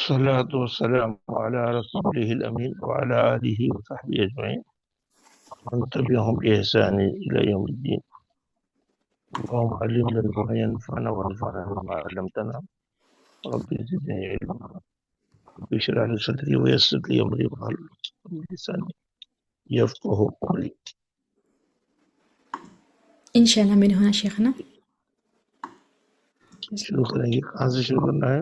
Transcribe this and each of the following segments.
والصلاة والسلام على رسوله الأمين وعلى آله وصحبه أجمعين ومن تبعهم بإحسان إلى يوم الدين. اللهم علمنا ما ينفعنا وانفعنا بما علمتنا رب زدني علما رب اشرح لي صدري ويسر لي أمري واحلل عقدة من لساني يفقه قولي. إن شاء الله من هنا شيخنا. شروع کریں گے، کہاں سے شروع کرنا ہے؟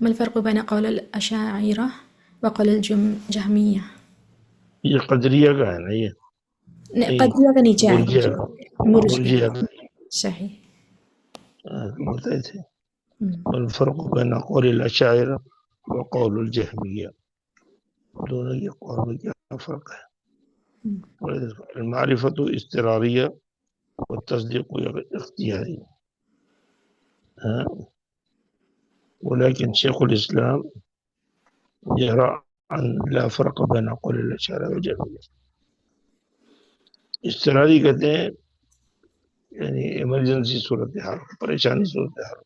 ما الفرق بين قول الأشاعرة وقول الجهمية؟ یہ قدریہ کا ہے نا، یہ نہیں، قدریہ کا نیچے آئے مرجیہ گا. کا، مرجئہ. مرجیہ کا صحیح. بتائے تھے الفرق بین قول الاشاعرہ وقول الجہمیہ، دونوں کے قول میں کیا فرق ہے؟ المعرفت استراریہ والتصدیق اختیاری. ولكن شيخ الإسلام يرى أن لا فرق بين قول الأشاعرة والجهمية. استراری کہتے ہیں یعنی ایمرجنسی صورتحال، پریشانی صورتحال.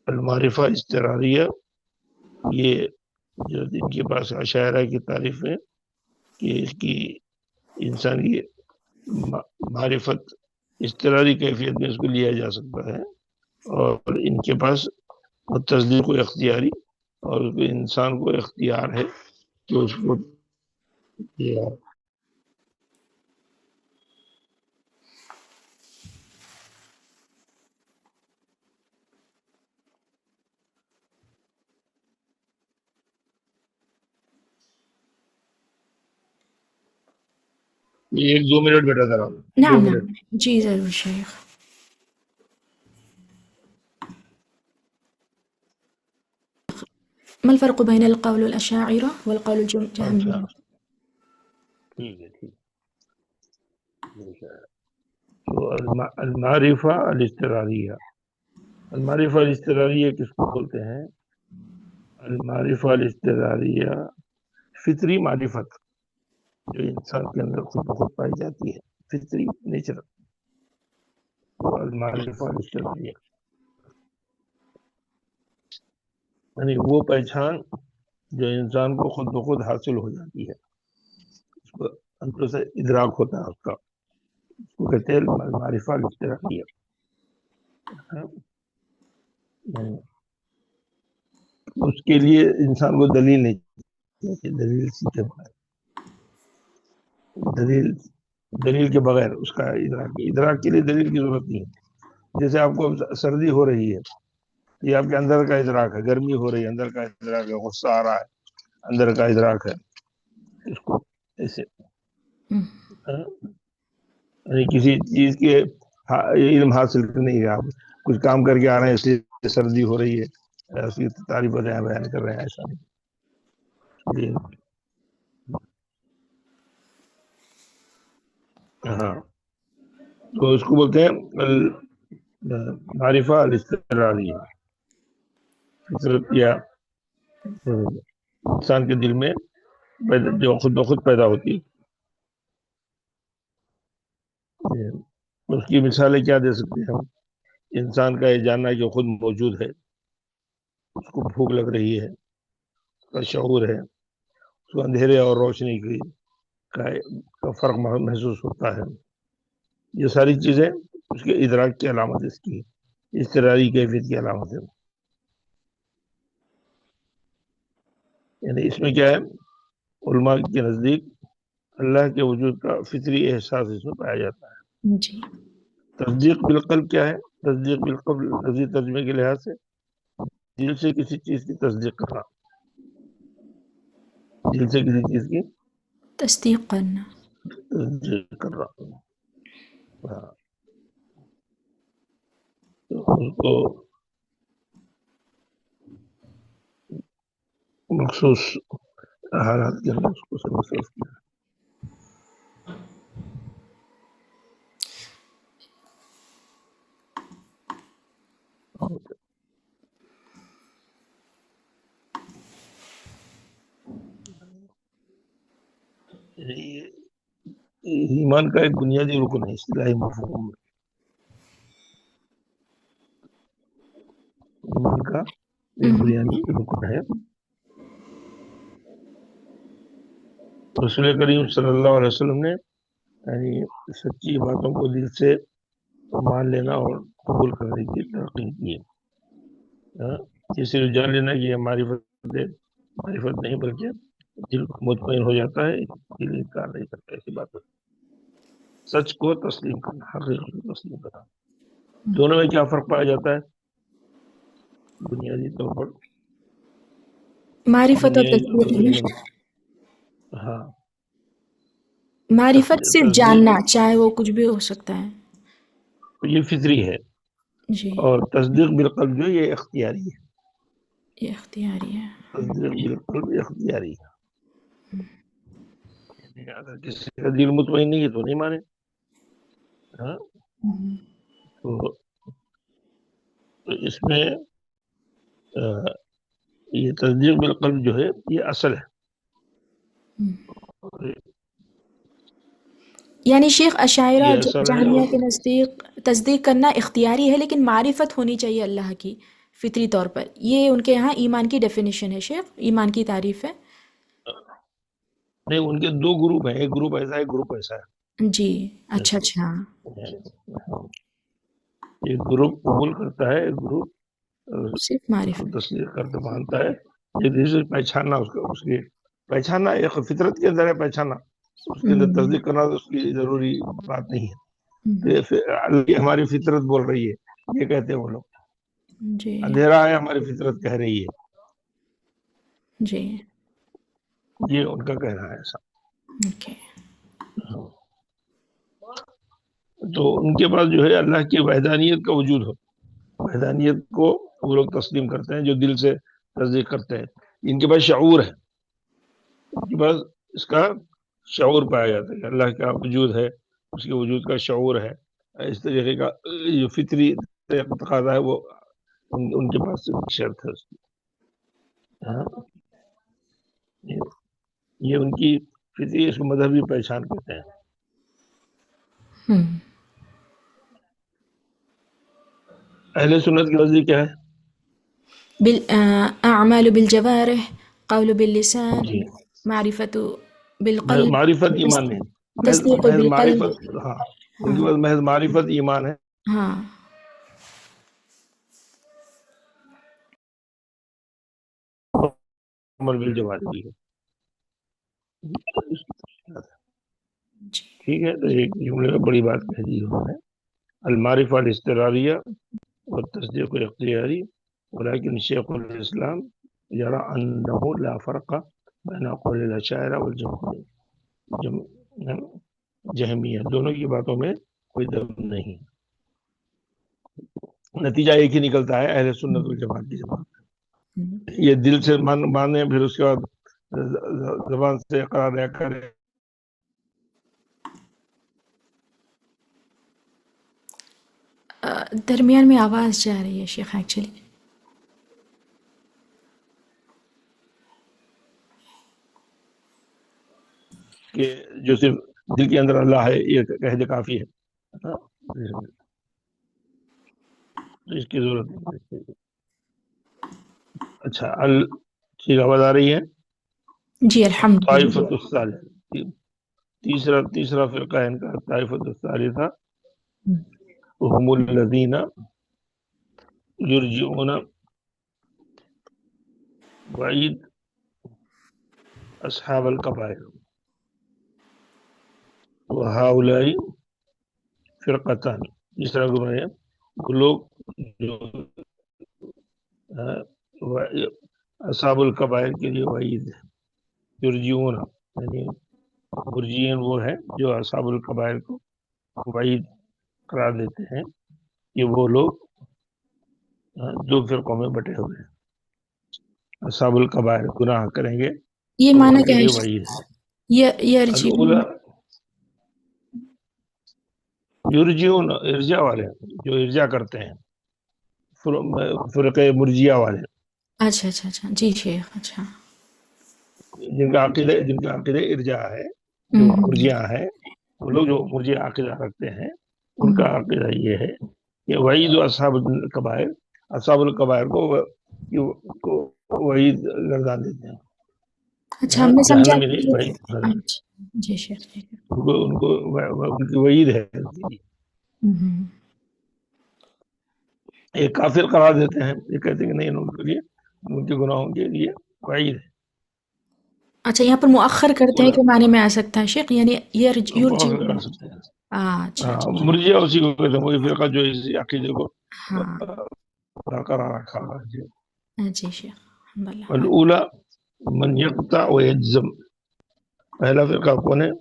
المعرفہ استراریہ یہ جو ان کے پاس اشاعرہ کی تعریف ہے کہ اس کی انسان کی معرفت استراری کیفیت میں اس کو لیا جا سکتا ہے، اور ان کے پاس تصدیق و اختیاری، اور انسان کو اختیار ہے کہ اس کو ایک دو منٹ بیٹا ذرا. نعم نعم جی ضرور شیخ. ما الفرق بين القول الأشاعرة والقول الجهمية؟ ٹھیک ہے ٹھیک. تو المعرفہ الاستراریہ، المعرفہ الاستراریہ کس کو بولتے ہیں؟ المعرفہ الاستراریہ فطری معرفت جو انسان کے اندر خود بخود پائی جاتی ہے، فطری نیچر. المعرفہ الاستراریہ یعنی وہ پہچان جو انسان کو خود بخود حاصل ہو جاتی ہے، اس کو اندر سے ادراک ہوتا ہے اس کا، اس کو کہتے ہیں المعرفہ الاستراریہ. اس کے لیے انسان کو دلیل نہیں چاہیے، دلیل سیکھے بغیر، دلیل کے بغیر اس کا ادراک کے لیے دلیل کی ضرورت نہیں ہے. جیسے آپ کو سردی ہو رہی ہے، یہ آپ کے اندر کا ادراک ہے. گرمی ہو رہی ہے، اندر کا ادراک ہے. غصہ آ رہا ہے، اندر کا ادراک ہے. اس کو ایسے یعنی کسی چیز کے علم حاصل نہیں ہے، آپ کچھ کام کر کے آ رہے ہیں اس لیے سردی ہو رہی ہے، اس کی تعریف بیان کر رہے ہیں، ایسا نہیں. ہاں، تو اس کو بولتے ہیں معرفہ الاستراریہ. فطرت یا انسان کے دل میں جو خود بخود پیدا ہوتی ہے. اس کی مثالیں کیا دے سکتے ہیں ہم؟ انسان کا یہ جاننا ہے کہ خود موجود ہے، اس کو بھوک لگ رہی ہے، اس کا شعور ہے، اس کو اندھیرے اور روشنی کا فرق محسوس ہوتا ہے. یہ ساری چیزیں اس کے ادراک کی علامت ہے، اس کی استراری کیفیت کی علامت ہے. یعنی اس میں کیا ہے، علماء کے نزدیک اللہ کے وجود کا فطری احساس اس میں پایا جاتا ہے. جی. تصدیق بالقلب کیا ہے؟ تصدیق بالقلب لفظی ترجمے کے لحاظ سے دل سے کسی چیز کی تصدیق کرنا، دل سے کسی چیز کی تصدیق کرنا، تصدیق کرنا. اس کو مخصوص حالات کے اندر اس کو محسوس کیا. ایمان کا ایک بنیادی رکن ہے اصطلاحی مفہوم میں. ایمان کا ایک بنیادی رکن ہے. رسول کریم صلی اللہ علیہ وسلم نے یعنی سچی باتوں کو دل سے مان لینا اور قبول کرنے کی تلقین کی. یہ صرف جان لینا کہ یہ معرفت نہیں بلکہ دل مطمئن ہو جاتا ہے، دل انکار نہیں کرتا ایسی بات. سچ کو تسلیم کرنا، حقیقت کو تسلیم کرنا، دونوں میں کیا فرق پایا جاتا ہے؟ بنیادی طور پر معرفت اور تصدیق. ہاں، معرفت صرف جاننا، چاہے وہ کچھ بھی ہو سکتا ہے، یہ فطری ہے. جی. اور تصدیق بالقلب جو یہ اختیاری ہے. یہ اختیاری ہے. تصدیق بالقلب اختیاری ہے. اگر کسی کا دل مطمئن نہیں ہے تو نہیں مانے. ہاں، تو اس میں یہ تصدیق بالقلب جو ہے یہ اصل ہے. یعنی شیخ اشاعرہ جہمیہ کے نزدیک تصدیق کرنا اختیاری ہے، لیکن معرفت ہونی چاہیے اللہ کی فطری طور پر. یہ ان کے یہاں ایمان کی ڈیفینیشن ہے شیخ، ایمان کی تعریف ہے. نہیں، ان کے دو گروپ ہیں، ایک گروپ ایسا ہے، ایک گروپ ایسا ہے. جی، اچھا اچھا. ایک گروپ قبول کرتا ہے، ایک گروپ صرف معرفت تصدیق کرتے مانتا ہے. یہ پہچاننا، اس کی پہچاننا ایک فطرت کے اندر ہے. پہچاننا، اس کے اندر تصدیق کرنا تو اس کی ضروری بات نہیں ہے. ہماری فطرت بول رہی ہے، یہ کہتے ہیں وہ لوگ. جی، اندھیرا ہے، ہماری فطرت کہہ رہی ہے. جی، یہ ان کا کہنا ہے ایسا. تو ان کے پاس جو ہے اللہ کی وحدانیت کا وجود ہو، وحدانیت کو وہ لوگ تسلیم کرتے ہیں جو دل سے تصدیق کرتے ہیں. ان کے پاس شعور ہے، ان کے پاس اس کا شعور پایا جاتا ہے کہ اللہ کا وجود ہے، اس کے وجود کا شعور ہے. اس طریقے کا جو فطری تقاضا ہے وہ ان کے پاس شرط ہے اس کی. یہ ان کی فطری اس کو مذہبی پہچان کہتے ہیں. اہل سنت کی نزدیک کیا ہے؟ اعمال بالجوارح، قول باللسان، معرفت بالقلب. معرفت ایمان نہیں، تصدیق محض بالقلب. معرفت. ہاں، ان کے پاس محض معرفت ایمان ہے. ہاں، عمل بالجوارح بھی ہے. ٹھیک ہے، تو ایک جملے میں بڑی بات کہہ دی انہوں نے. المعرفہ الاضطراریہ والتصدیق الاختیاری، ولكن شیخ الاسلام یرى انه لا فرق بین قول الاشاعرہ جہمیہ. دونوں کی باتوں میں کوئی دم نہیں. نتیجہ ایک ہی نکلتا ہے اہل سنت والجماعت کی جماعت. یہ دل سے مانے، پھر اس کے بعد زبان سے اقرار کرے. درمیان میں آواز جا رہی ہے شیخ ایکچولی. کہ جو صرف دل کے اندر اللہ ہے یہ کہہ دے کافی ہے، اس کی ضرورت نہیں. اچھا، ٹھیک آواز آ رہی ہے؟ جی الحمد للہ. طائفۃ الثالثہ، تیسرا فرقہ ہے ان کا. طائفۃ الثالثہ هم الذین یرجعون وعید اصحاب الکبائر، وہؤلاء فرقتان. تیسرا گروہ ہے وہ لوگ جو اصحاب الکبائر کے لیے وعید ہے. یرجعون یعنی مرجئین وہ ہے جو اصحاب الکبائر کو وعید قرار دیتے ہیں کہ وہ لوگ دو فرقوں میں بٹے ہوئے ہیں. اصحاب الکبائر گناہ کریں گے، یہ معنی کیا ہے؟ وعید ہے. یرجعون ارجاء والے، جو ارجاء کرتے ہیں، فرقے مرجیہ والے. اچھا اچھا اچھا، جی شیخ. اچھا، جن کا عقیدہ ارجاء ہے، جو مرجیہ ہے، وہ لوگ جو مرجیہ عقیدہ رکھتے ہیں ان کا عقیدہ یہ ہے کہ وعید اصحاب الکبائر، اصحاب الکبائر کو کہ وہ وعید گردان دیتے ہیں. اچھا ہم نے سمجھا جہنم میں نہیں وعید. جی شیخ ان کو ان کی وعید ہے. ایک کافر قرار دیتے ہیں, یہ کہتے ہیں کہ نہیں ان کے لیے ان کے گناہوں کے لیے وعید ہے. اچھا یہاں پر مؤخر کرتے ہیں کہ معنی میں آ سکتا ہے شیخ, یعنی مؤخر کر سکتے ہیں. اچھا مرجئہ اسی کو کہتے ہیں, وہی فرقہ جو اس عقیدے کو ہاں برقرار رکھا ہے. جی شیخ الحمد للہ. الاولی من یقطع ویجزم, پہلا فرقہ کون ہے؟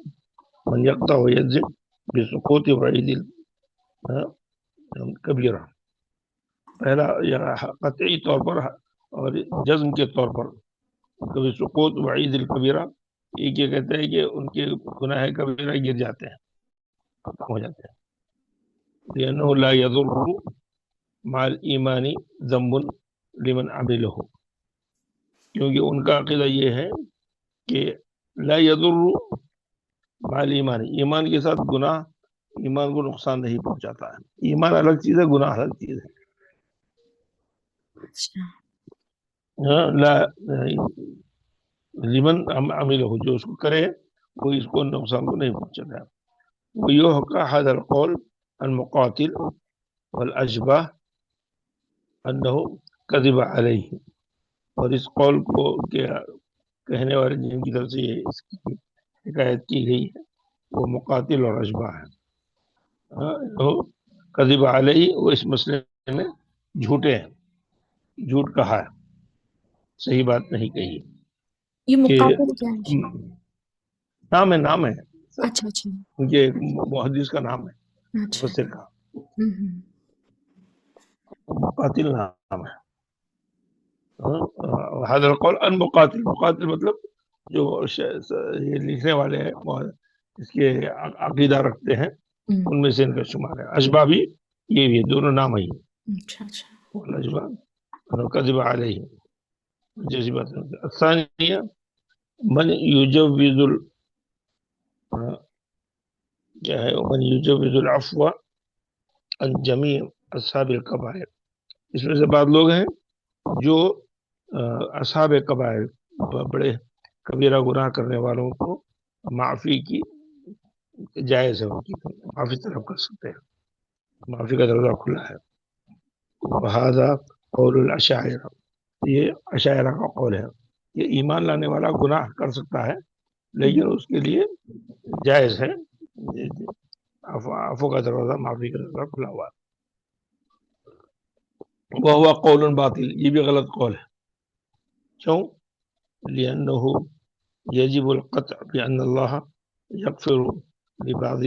من یقطع ویجزم بسقوط وعید کبیرہ, پہلا قطعی طور پر اور جزم کے طور پر کبھی سقوط وعید الکبیرہ, یہ کیا کہتے ہیں کہ ان کے گناہ کبیرہ گر جاتے ہیں, ختم ہو جاتے ہیں. لأنه لا يضر مع الایمان ذنب لمن عمله, کیونکہ ان کا عقیدہ یہ ہے کہ لا يضر مع الایمان, ایمان کے ساتھ گناہ ایمان کو نقصان نہیں پہنچاتا ہے. ایمان الگ چیز ہے, گناہ الگ چیز ہے. لا لمن عمله, جو اس کو کرے وہ اس کو نقصان کو نہیں پہنچاتا ہے. ويحكى هذا القول المقاتل والأشباه أنه كذب عليه, اور اس قول کو کہنے والے جن کی طرف سے اس کی حکایت کی گئی ہے وہ مقاتل اور اشباہ ہیں. کذب علیہ, وہ اس مسئلے میں جھوٹے ہیں, جھوٹ کہا ہے, صحیح بات نہیں کہی. یہ مقاتل کیا ہے؟ نام ہے اچھا اچھا, یہ محدث کا نام ہے, اچھا مفسر کا مقاتل نام ہے. هذا القول المقاتل, مقاتل مطلب جو یہ لکھنے والے ہیں اس کے عقیدہ رکھتے ہیں ان میں سے ان کا شمار ہے. اشباہ بھی یہ بھی دونوں نام ہی. اچھا اچھا, اشباہ کذب علیہ جیسی بات ہے. الثانیہ من یجوز کیا ہے, من یجوز العفو عن جمیع اصحاب الکبائر, اس میں سے بعض لوگ ہیں جو اصحاب کبائر, بڑے کبیرہ گناہ کرنے والوں کو معافی کی جائز ہے, ان کی معافی طلب کر سکتے ہیں, معافی کا دروازہ کھلا ہے. وہذا قول الاشاعرہ, یہ اشاعرہ کا قول ہے کہ ایمان لانے والا گناہ کر سکتا ہے لیکن اس کے لیے جائز ہے, عفو کا دروازہ, معافی کا دروازہ کھلا ہوا ہے. وہو قول باطل, یہ بھی غلط قول ہے. کیوں؟ لأنه يجب القطع بأن الله يغفر لبعض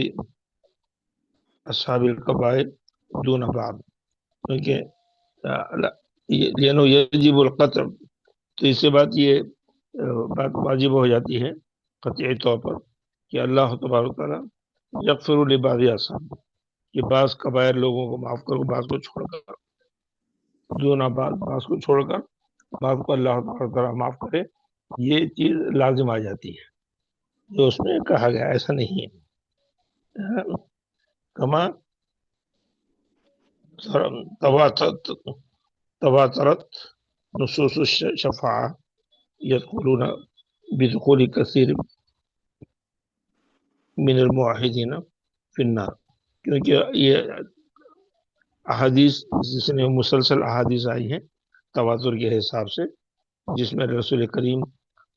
أصحاب الكبائر دون بعض, کیونکہ لأنه يجب القطع, تو اس سے بات یہ بات واجب ہو جاتی ہے قطعی طور پر کہ اللہ تبارک تعالیٰ یغفر لبعض اصحاب, کہ بعض کبائر لوگوں کو معاف کرو, بعض کو چھوڑ کر, دون بعض کو چھوڑ کر بعض کو اللہ تبارک تعالیٰ معاف کرے, یہ چیز لازم آ جاتی ہے جو اس میں کہا گیا, ایسا نہیں ہے. کما تواترت نصوص الشفاعہ يدخلون بدخول كثير من الموحدین فی النار, کیونکہ یہ احادیث جس نے مسلسل احادیث آئی ہیں تواتر کے حساب سے, جس میں رسول کریم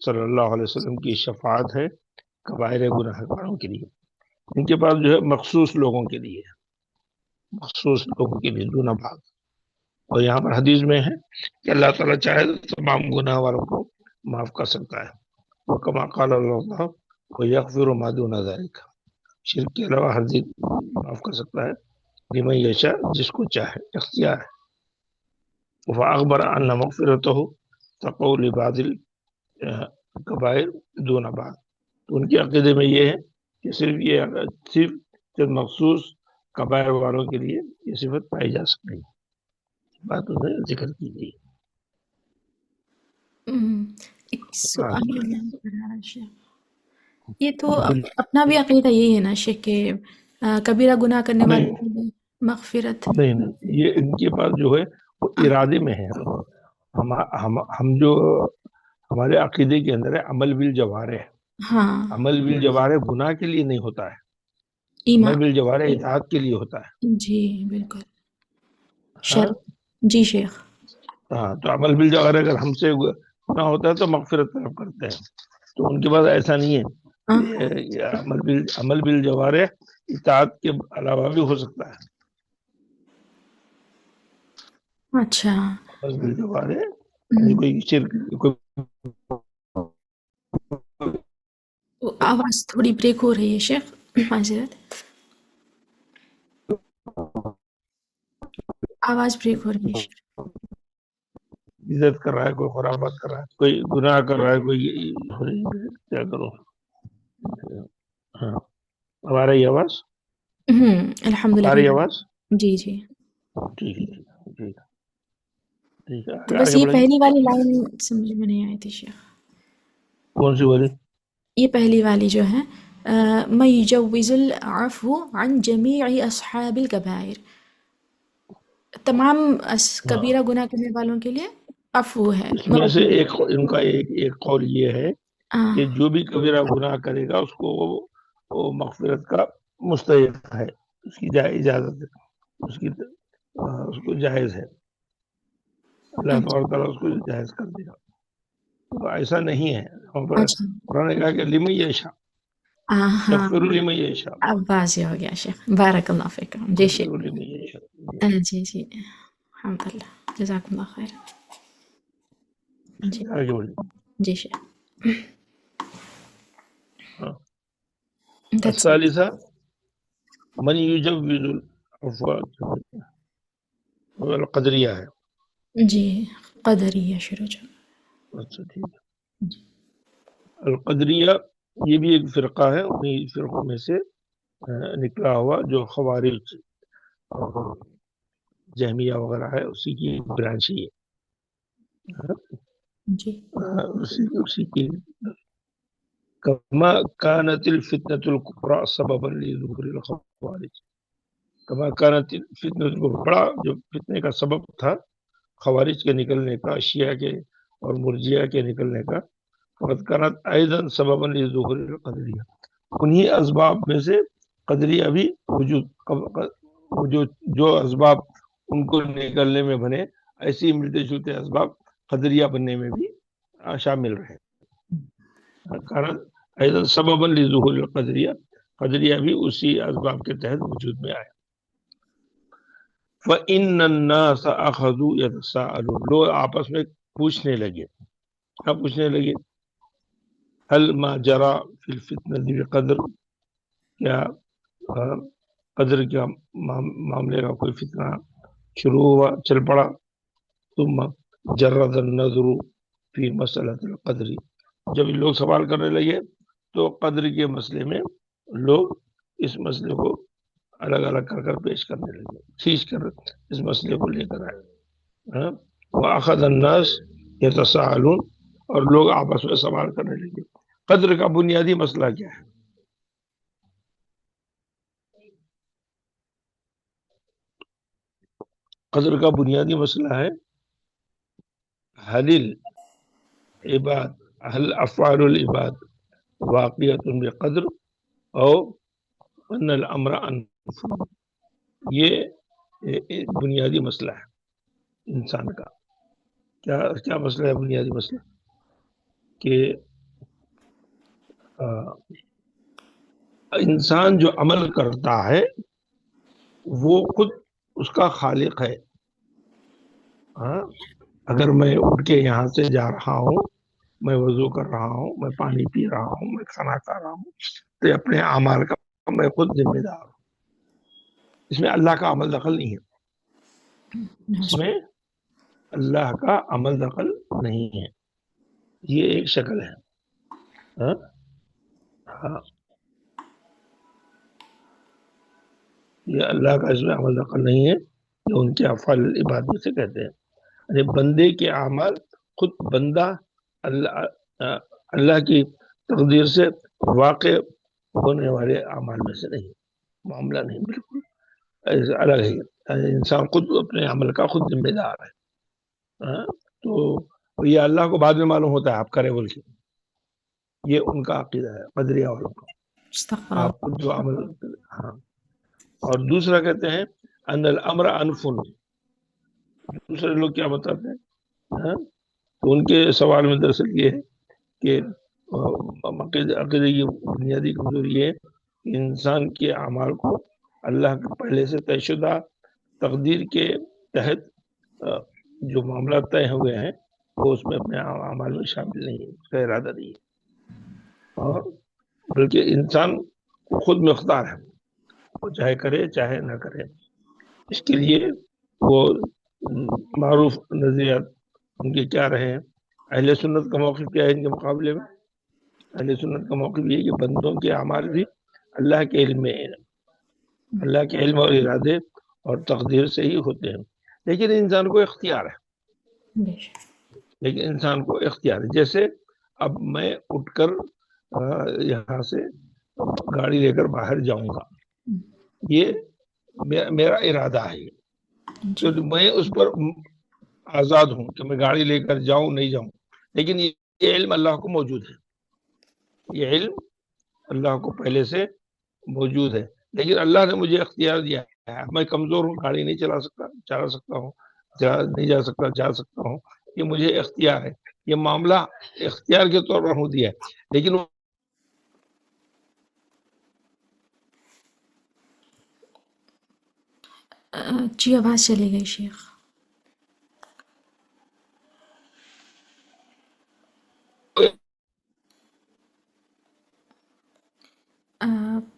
صلی اللہ علیہ وسلم کی شفاعت ہے کبائر گناہ گاروں کے لیے. ان کے پاس جو ہے مخصوص لوگوں کے لیے, مخصوص لوگوں کے لیے دون بعض. اور یہاں پر حدیث میں ہے کہ اللہ تعالیٰ چاہے تو تمام گناہ والوں کو معاف کر سکتا ہے. وکما قال اللہ ویغفر ما دون ذلک, شرک کے علاوہ ہر چیز معاف کر سکتا ہے لمن یشاء, جس کو چاہے, اختیار ہے. فاخبر ان مغفرته تقول لبعض الکبائر دون بعض, تو ان کے عقیدے میں یہ ہے کہ صرف چند مخصوص کبائر والوں کے لیے یہ صفت پائی جا سکتی ہے. بات انہیں ذکر کی گئی. ایک سوال یہ تو اپنا بھی عقیدہ یہی ہے نا شیخ کہ کبیرہ گناہ کرنے والے کے لیے مغفرت نہیں, یہ ان کے پاس جو ہے وہ ارادے میں ہے, ہم جو ہمارے عقیدے کے اندر ہے عمل بالجوارح، ہاں عمل بالجوارح گناہ کے لیے نہیں ہوتا ہے، عمل ایمان بالجوارح اطاعت کے لیے ہوتا ہے. جی بالکل ہاں جی شیخ. ہاں تو عمل بالجوارح اگر ہم سے گناہ ہوتا ہے تو مغفرت طلب کرتے ہیں، تو ان کے پاس ایسا نہیں ہے. یہ عمل بالجوارح اطاعت کے علاوہ بھی ہو سکتا ہے. اچھا عمل بالجوارح کوئی شرک، کوئی آواز تھوڑی بریک ہو رہی ہے شیخ، معذرت، آواز بریک ہو رہی ہے شیخ. عزت کر رہا ہے، کوئی خرابات کر رہا ہے، کوئی گناہ کر رہا ہے، کوئی کیا کرو. ہاں اب آ رہی آواز؟ الحمد آ رہی للہ. آواز؟ جی جی. ٹھیک ہے ٹھیک ہے تو بس آگے یہ بڑھیں. پہلی والی لائن سمجھ میں نہیں آئی تھی شیخ. کون سی والی؟ یہ پہلی والی جو ہے میں یجوز العفو عن جمیع اصحاب الکبائر، تمام کبیرہ گناہ کرنے والوں کے لیے عفو ہے. اس میں سے ان کا ایک قول یہ ہے کہ جو بھی کبیرہ گناہ کرے گا اس کو وہ مغفرت کا مستحق ہے، اس کی اجازت ہے، اس کو جائز ہے، اللہ تعالیٰ اس کو جائز کر دے گا. تو ایسا نہیں ہے. قرآن نے کہا کہ لمن یشاء یغفر لمن یشاء. اب واضح ہو گیا شیخ، بارک اللہ فیکم. جی شیخ. جی جی الحمد للہ، جزاکم اللہ خیر. جی آگے بڑھیں. جی شیخ. الثالثہ من یجوز العفو القدریہ ہے. جی قدریہ شروع جو. اچھا ٹھیک ہے. القدریہ یہ بھی ایک فرقہ ہے، انہیں فرقوں میں سے نکلا ہوا جو خوارج اور جہمیہ وغیرہ ہے اسی کی برانچ ہی ہے. جی اسی کی کما کانت الفتنة الکبریٰ سببا لظہور الخوارج. کما کانت الفتنة الکبریٰ، بڑا جو فتنے کا سبب تھا خوارج کے نکلنے کا، شیعہ کے اور مرجیہ کے نکلنے کا، فقد کانت ایضا سببا لظہور القدریہ، انہی اسباب میں سے قدریہ بھی جو اسباب ان کو نکلنے میں بنے، ایسی ملتے جلتے اسباب قدریہ بننے میں بھی شامل رہے. کانت ایضا سببا لظہور القدریہ، قدریہ بھی اسی اسباب کے تحت وجود میں آئے. فإن الناس اخذوا يتساءلون، لوگ آپس میں پوچھنے لگے. کیا پوچھنے لگے؟ هل ما جرى في الفتنة بقدر، کیا قدر کیا معاملے کا کوئی فتنہ شروع ہوا، چل پڑا. ثم جرد النظر في مسألة القدر، جب لوگ سوال کرنے لگے تو قدر کے مسئلے میں لوگ اس مسئلے کو الگ الگ کر پیش کرنے لگے، کھینچ کر اس مسئلے کو لے کر آئے. وأخذ الناس يتساءلون، اور لوگ آپس میں سوال کرنے لگے. قدر کا بنیادی مسئلہ کیا ہے؟ قدر کا بنیادی مسئلہ ہے هل العباد، هل افعال العباد واقعۃ بقدر او ان الامر انفع. یہ بنیادی مسئلہ ہے انسان کا. کیا مسئلہ ہے؟ بنیادی مسئلہ کہ انسان جو عمل کرتا ہے وہ خود اس کا خالق ہے. اگر میں اٹھ کے یہاں سے جا رہا ہوں، میں وضو کر رہا ہوں، میں پانی پی رہا ہوں، میں کھانا کھا رہا ہوں، تو اپنے اعمال کا میں خود ذمہ دار ہوں. اس میں اللہ کا عمل دخل نہیں ہے، اس میں اللہ کا عمل دخل نہیں ہے. یہ ایک شکل ہے. یہ اللہ کا اس میں عمل دخل نہیں ہے، جو ان کے افعال العباد میں سے کہتے ہیں. یعنی بندے کے اعمال خود بندہ اللہ کی تقدیر سے واقع ہونے والے اعمال میں سے نہیں، معاملہ نہیں، بالکل الگ ہے. انسان خود اپنے عمل کا خود ذمہ دار ہے. تو یہ اللہ کو بعد میں معلوم ہوتا ہے آپ کرے بول کے. یہ ان کا عقیدہ ہے قدریہ والوں کا. استغفر آپ کو جو عمل. ہاں. اور دوسرا کہتے ہیں ان الامر انفن. دوسرے لوگ کیا بتاتے ہیں؟ تو ان کے سوال میں دراصل یہ ہے کہ عقیدے کی بنیادی کمزوری یہ ہے کہ انسان کے اعمال کو اللہ کے پہلے سے طے شدہ تقدیر کے تحت جو معاملات طے ہوئے ہیں وہ اس میں اپنے اعمال میں شامل نہیں ہے، اس کا ارادہ نہیں ہے. اور بلکہ انسان خود مختار ہے، وہ چاہے کرے چاہے نہ کرے. اس کے لیے وہ معروف نظریات ان کے کیا رہے ہیں. اہل سنت کا موقف کیا ہے ان کے مقابلے میں؟ اہل سنت کا موقف یہ کہ بندوں کے اعمال بھی اللہ کے علم میں ہے، اللہ کے علم اور ارادے اور تقدیر سے ہی ہوتے ہیں، لیکن انسان کو اختیار ہے. لیکن انسان کو اختیار ہے. جیسے اب میں اٹھ کر یہاں سے گاڑی لے کر باہر جاؤں گا، یہ میرا ارادہ ہے، تو میں اس پر آزاد ہوں کہ میں گاڑی لے کر جاؤں نہیں جاؤں. لیکن یہ علم اللہ کو موجود ہے، یہ علم اللہ کو پہلے سے موجود ہے، لیکن اللہ نے مجھے اختیار دیا ہے. میں کمزور ہوں، گاڑی نہیں چلا سکتا ہوں، نہیں جا سکتا ہوں. یہ مجھے اختیار ہے، یہ معاملہ اختیار کے طور پر ہو دیا ہے. لیکن جی آواز چلی گئی شیخ.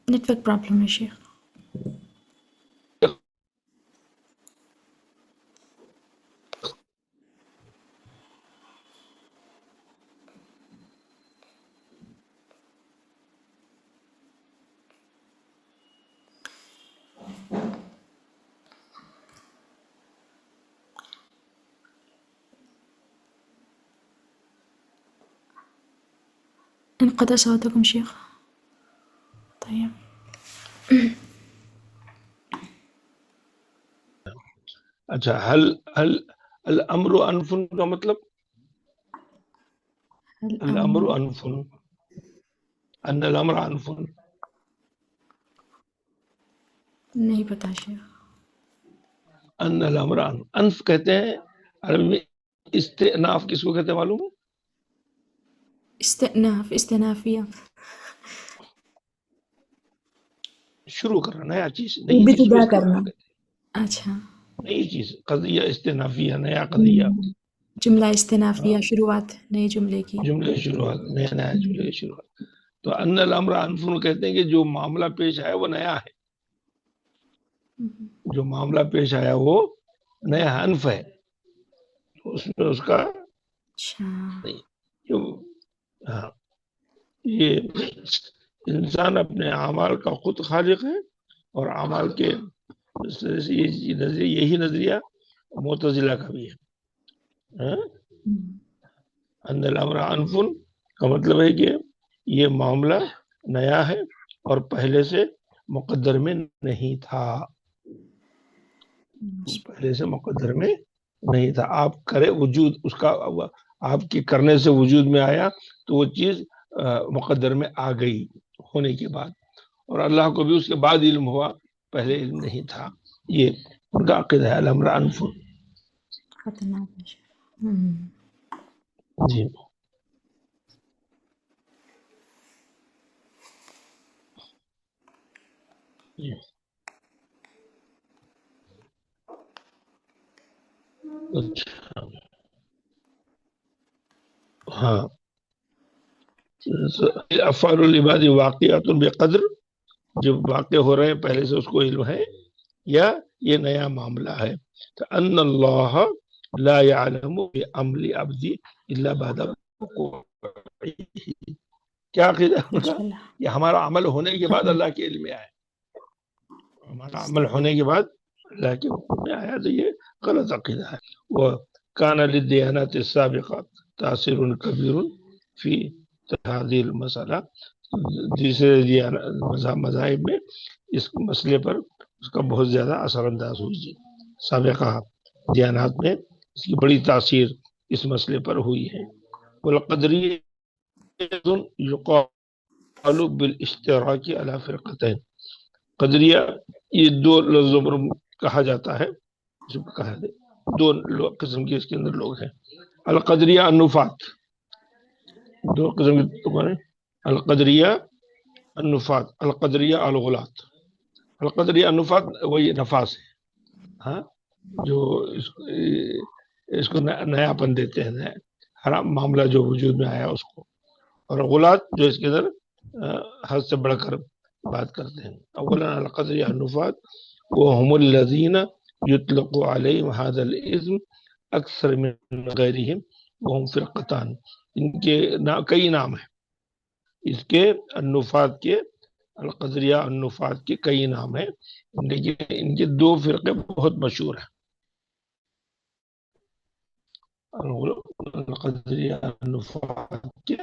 نیٹ ورک پرابلم ہے شیخ. انقطع صوتكم شيخ. طيب اچھا، هل الامر انفن کا مطلب الامر انفن، ان الامر انفن نہیں پتا شیخ. ان الامر انف کہتے ہیں عربی میں. استئناف کس کو کہتے ہیں معلوم ہے؟ استئنافیہ شروع کرنا، نیا چیز، نئی چیز کو استئناف کہتے ہیں. اچھا، نئی چیز، قضیہ استئنافیہ، نیا قضیہ، جملہ استئنافیہ، شروعات نئے جملے کی، جملے شروعات، نیا جملے کی شروعات. تو ان الامر انفن کہتے ہیں کہ جو معاملہ پیش آیا وہ نیا ہے، جو معاملہ پیش آیا وہ نیا انف ہے، اس میں اس کا نہیں. ہاں، یہ انسان اپنے اعمال کا خود خالق ہے، اور اعمال کے یہی نظریہ معتزلہ کا بھی ہے. ان الامر انفن کا مطلب ہے کہ یہ معاملہ نیا ہے اور پہلے سے مقدر میں نہیں تھا، پہلے سے مقدر میں نہیں تھا. آپ کرے وجود اس کا، آپ کے کرنے سے وجود میں آیا تو وہ چیز مقدر میں آ گئی ہونے کے بعد، اور اللہ کو بھی اس کے بعد علم ہوا، پہلے علم نہیں تھا. یہ ان کا عقیدہ ہے الامر انفن. جی جی. اچھا، ہاں. افعال العباد واقعات بقدر، جو واقع ہو رہے ہیں پہلے سے اس کو علم ہے، یا یہ نیا معاملہ ہے. تو ان اللہ لا يعلم بعمل عبد الا بعد وقوعه. کیا عقیدہ ہے؟ یہ ہمارا عمل ہونے کے بعد اللہ کے علم میں آیا، ہمارا عمل ہونے کے بعد اللہ کے حکم میں آیا. تو یہ غلط عقیدہ ہے. وكان للديانات السابقة تأثير كبير في هذه المسألة. دوسرے مذاہب میں اس مسئلے پر اس کا بہت زیادہ اثر انداز ہوئی. سابقہ دیانات میں اس کی بڑی تاثیر اس مسئلے پر ہوئی ہے. والقدریہ یقال بالاشتراک علی فرقتین. قدریہ یہ دو لفظوں پر کہا جاتا ہے، دو قسم کے اس کے اندر لوگ ہیں. القدریہ النفات، دو قسم کے القدریہ النفات، القدریہ الغلاۃ. القدریہ النفات وہی نفاس ہے، ہاں، جو اس کو نیا پن دیتے ہیں، حرام معاملہ جو وجود میں آیا اس کو. اور غلاۃ جو اس کے اندر حد سے بڑھ کر بات کرتے ہیں. اولا القدریہ النفات وهم الذين يطلق عليهم هذا الاسم اکثر من غیرهم وهم فرقتان. ان کے کئی نام ہیں اس کے، النفات کے، القدریہ النفات کے کئی نام ہیں، لیکن ان کے دو فرقے بہت مشہور ہیں. القدریہ النفات کے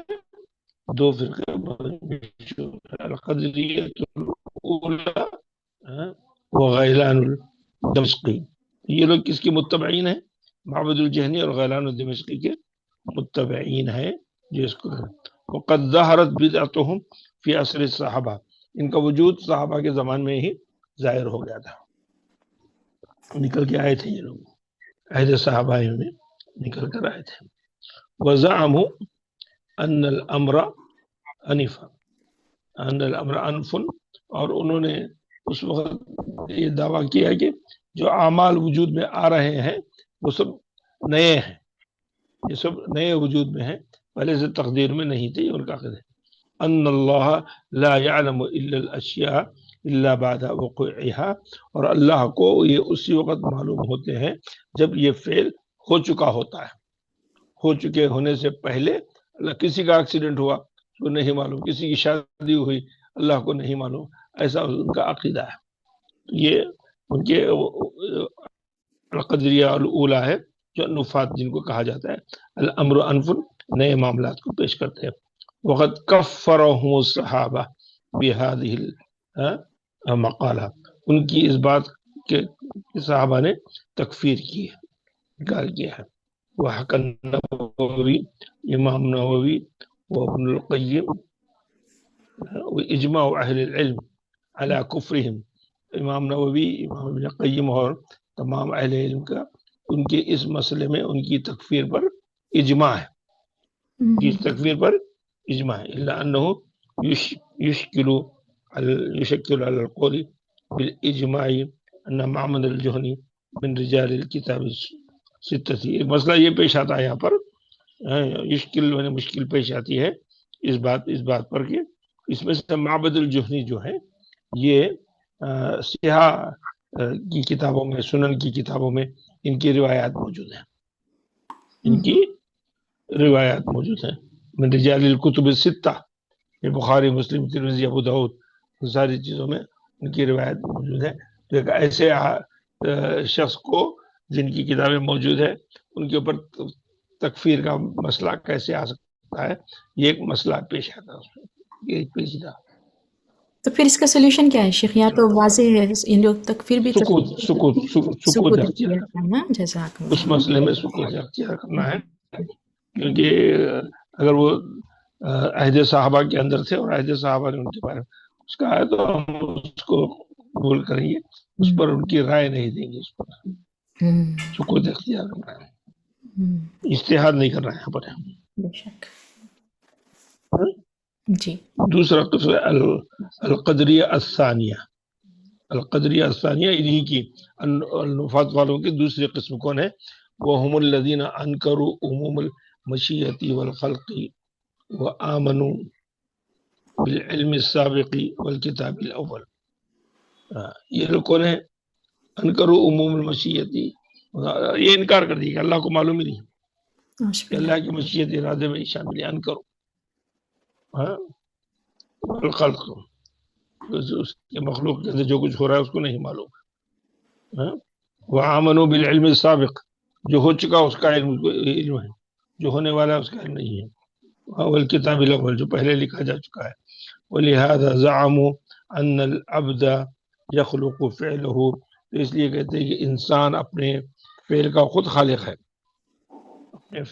دو فرقے بہت مشہور ہیں. القدریہ الاولی وغیلان الدمشقی. یہ لوگ کس کے متبعین ہیں؟ معبد الجہنی اور غیلان الدمشقی کے متبعین ہیں جو اس کو. وقد ظہرت بدعتهم فی عصر الصحابہ. ان کا وجود صحابہ کے زمان میں ہی ظاہر ہو گیا تھا، نکل کے آئے تھے یہ لوگ، عہد صحابہ میں نکل کر آئے تھے. وزعموا ان الامر انف، ان الامر انف، اور انہوں نے اس وقت یہ دعویٰ کیا کہ جو اعمال وجود میں آ رہے ہیں وہ سب نئے ہیں، یہ سب نئے وجود میں ہیں، پہلے سے تقدیر میں نہیں تھے. ان کا عقیدہ ہے ان اللہ لا يعلم الا الاشیاء الا بعد وقوعها، اور اللہ کو یہ اسی وقت معلوم ہوتے ہیں جب یہ فعل ہو چکا ہوتا ہے. ہو چکے ہونے سے پہلے اللہ، کسی کا ایکسیڈنٹ ہوا اس کو نہیں معلوم، کسی کی شادی ہوئی اللہ کو نہیں معلوم، ایسا ان کا عقیدہ ہے. یہ ان کے القدریہ الاولی ہے جو نفات جن کو کہا جاتا ہے. الامر انف، نئے معاملات کو پیش کرتے ہیں. وقد کفرهم الصحابہ بهذه المقالہ، ان کی اس بات کے صحابہ نے تکفیر کی ہے، انکار کیا ہے. وحکى النووی، امام نووی، وابن القیم، واجماع اہل العلم على کفرهم. امام نووی، امام ابن قیم اور تمام اہل علم کا ان کے اس مسئلے میں ان کی تکفیر پر اجماع ہے، اس تکفیر پر اجماع ہے. الا انه يشكل على القول بالاجماع ان معمد الجہنی من رجال الكتاب الستة. ایک مسئلہ یہ پیش آتا ہے یہاں پر، مشکل پیش آتی ہے اس بات پر کہ اس میں سے معبد الجہنی جو ہے یہ سیاہ کی کتابوں میں، سنن کی کتابوں میں ان کی روایات موجود ہیں، ان کی روایات موجود ہیں. من رجال الکتب الستہ، یہ بخاری، مسلم، ترمذی، ابو داؤد، ساری چیزوں میں ان کی روایت موجود ہے. تو ایک ایسے شخص کو جن کی کتابیں موجود ہے ان کے اوپر تکفیر کا مسئلہ کیسے آ سکتا ہے؟ یہ ایک مسئلہ پیش آتا ہے اس میں، یہ ایک پیچیدہ. تو پھر اس کا سولوشن کیا ہے شیخ؟ یا تو واضح ہے ان لوگ تکفیر بھی سکوت اختیار کرنا، جزاک اللہ. اس مسئلے میں سکوت اختیار کرنا ہے، کیونکہ اگر وہ عہد صحابہ کے اندر تھے اور عہد صحابہ نے ان کے بارے میں اس کا ہے تو ہم اس کو قبول کریں گے، اس پر ان کی رائے نہیں دیں گے، اس پر سکوت اختیار کرنا ہے، اجتہاد نہیں کرنا ہے یہاں پر. بے شک. جی. دوسرا قسم القدریہ الثانیہ. القدریہ الثانیہ انہی کی النفات والوں کی دوسری قسم کون ہے؟ وهم الذين انکروا عموم المشیۃ والخلق وآمنوا بالعلم السابق والکتاب الاول. یہ لوگ کون ہیں؟ انکروا عموم المشیۃ، یہ انکار کر دیا کہ اللہ کو معلوم ہی نہیں کہ اللہ کی مشیت ارادے میں شامل ہے. انکروا الخلق، اس کے مخلوق کے اندر جو کچھ ہو رہا ہے اس کو نہیں معلوم. وآمنوا بالعلم السابق، جو ہو چکا اس کا علم ہے، جو ہونے والا ہے اس کا علم نہیں ہے. والکتاب الاول، جو پہلے لکھا جا چکا ہے. ولہذا زعموا ان العبد یخلق فعله، تو اس لیے کہتے ہیں کہ انسان اپنے فعل کا خود خالق ہے،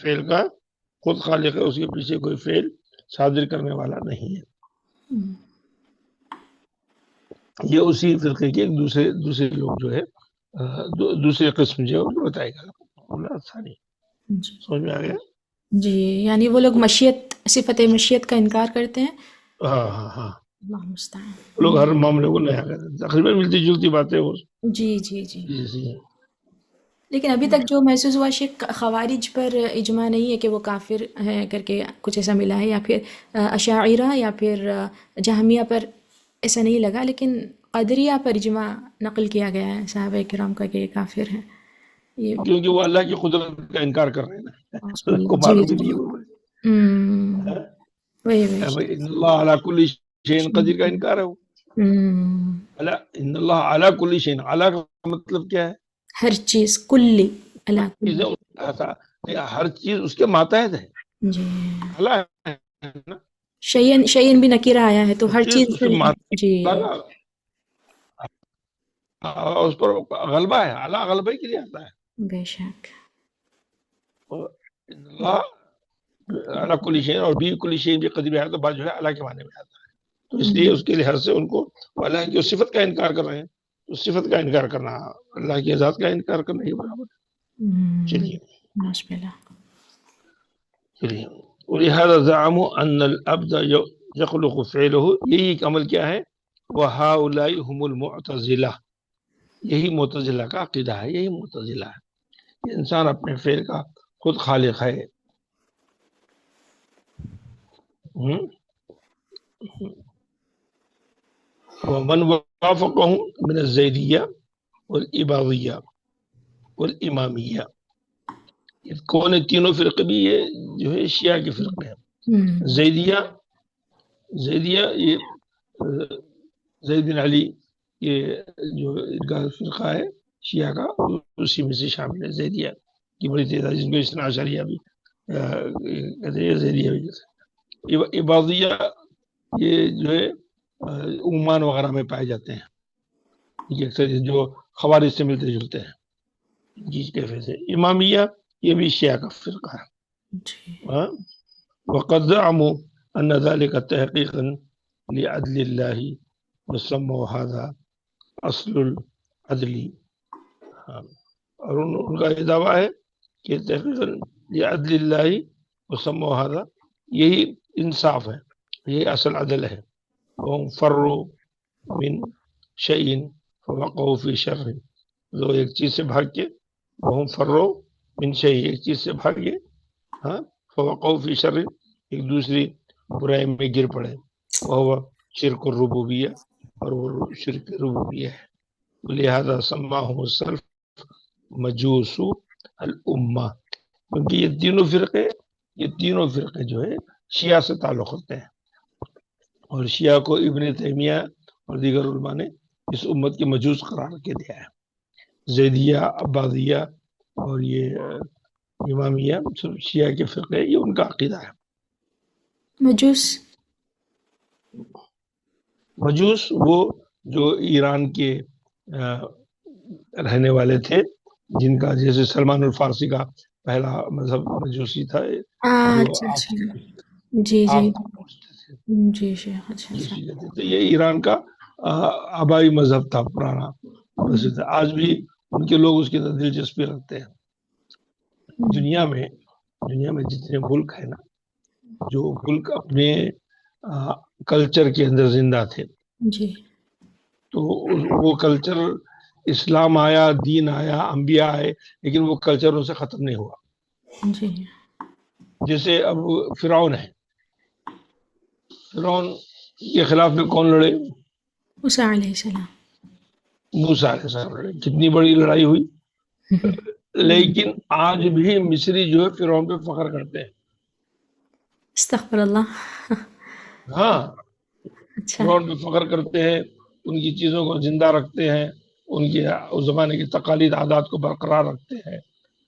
فعل کا خود خالق ہے، اس کے پیچھے کوئی فعل صادر کرنے والا نہیں ہے. یہ اسی فرقے کے دوسرے لوگ جو ہے دوسرے قسم جو ہے بتائے گا. سمجھ میں آ گیا؟ جی، یعنی وہ لوگ مشیت، صفت مشیت کا انکار کرتے ہیں. ہاں اللہ مستعان. لوگ ہر معاملے کو نیا کرتے ہیں، تقریباً ملتی جلتی باتیں وہ. جی لیکن ابھی تک جو محسوس ہوا شیخ، خوارج پر اجماع نہیں ہے کہ وہ کافر ہے کر کے کچھ ایسا ملا ہے، یا پھر اشاعرہ یا پھر جہمیہ پر ایسا نہیں لگا، لیکن قدریہ پر اجماع نقل کیا گیا ہے صحابہ کرام کا کہ یہ کافر ہیں. یہ کیونکہ وہ اللہ کی قدرت کا انکار کر رہے ہیں نا، اللہ کو جی معلوم بھی نہیں وہی ہے. ان اللہ علی کل شیء قدیر کا انکار ہے وہ. ان اللہ علی کل شیء، علی کا مطلب کیا ہے؟ ہر چیز، کلی اللہ. ہر چیز اس کے ماتحت ہے. جی، اللہ ہے نا، شیئن بھی نکیرہ آیا ہے تو ہر چیز اس کے ماتحت جی اس پر غلبہ ہے. اللہ غلبہ کے لیے آتا ہے. بے شک. اللہ اللہ کل شیء اور بھی کل شیء بھی قدیر ہے، تو بعد جو ہے اللہ کے معنی میں آتا ہے. تو اس لیے اس کے لحاظ سے ان کو اللہ کی صفت کا انکار کر رہے ہیں. تو صفت کا انکار کرنا اللہ کی ذات کا انکار کرنا ہی برابر ہے. چلیے ولہذا زعموا ان العبد يخلق فعله، یہی ایک عمل کیا ہے؟ وهؤلاء هم المعتزلہ، یہی معتزلہ کا عقیدہ ہے. یہی معتزلہ ہے کہ انسان اپنے فعل کا خود خالق ہے. ومن وافقهم من الزیدیہ والعباضیہ والامامیہ، کون ہے تینوں فرقے بھی؟ یہ جو ہے شیعہ کے فرقے ہیں. زیدیہ یہ زید بن علی، یہ جو ان کا فرقہ ہے شیعہ کا، اسی میں سے شامل ہے. زیدیہ کی بڑی تعداد، جن کو اثنا عشریہ بھی کہتے ہیں، زیدیہ بھی. عباضیہ یہ جو ہے عمان وغیرہ میں پائے جاتے ہیں، یہ اکثر جو خوارج سے ملتے جلتے ہیں جس کیفے سے. امامیہ یہ بھی شیعہ کا فرقہ ہے. وقد زعموا ان ذلك تحقيقا لعدل الله وسموا هذا اصل العدل. اور ان کا یہ دعویٰ ہے کہ تحقیقا لعدل اللہ وسموا هذا، یہی انصاف ہے، یہی اصل عدل ہے. وهم فروا من شيء فوقعوا في شر، جو ایک چیز سے بھاگ کے، وهم فروا من شيء، ایک چیز سے بھاگے، فوقعوا في شر، ایک دوسری برائی میں گر پڑے. وہ شرک الربوبیہ، اور وہ شرک ربوبیہ ہے. لہذا سماہم السلف مجوس الامہ، کیونکہ یہ تینوں فرقے جو ہے شیعہ سے تعلق ہوتے ہیں، اور شیعہ کو ابن تیمیہ اور دیگر علماء نے اس امت کے مجوس قرار کے دیا ہے. زیدیہ، عبادیہ اور یہ امامیہ شیعہ کے فرقے، یہ ان کا عقیدہ ہے. مجوس وہ جو ایران کے رہنے والے تھے، جن کا جیسے سلمان الفارسی کا پہلا مذہب مجوسی تھا. تو یہ ایران کا آبائی مذہب تھا پرانا. آج بھی ان کے لوگ اس کی دلچسپی رکھتے ہیں. دنیا میں جتنے ملک ہیں نا، جو ملک اپنے کلچر کے اندر زندہ تھے، تو وہ کلچر، اسلام آیا، دین آیا، انبیاء آئے، لیکن وہ کلچر ان سے ختم نہیں ہوا. جیسے اب فرعون ہے، فرعون کے خلاف میں کون لڑے؟ موسیٰ علیہ السلام لڑے. کتنی بڑی لڑائی ہوئی، لیکن آج بھی مصری جو ہے فرعون پہ فخر کرتے ہیں. استغفر اللہ. فرعون پہ فخر کرتے ہیں، ان کی چیزوں کو زندہ رکھتے ہیں، ان کے اس زمانے کی تقالید عادات کو برقرار رکھتے ہیں،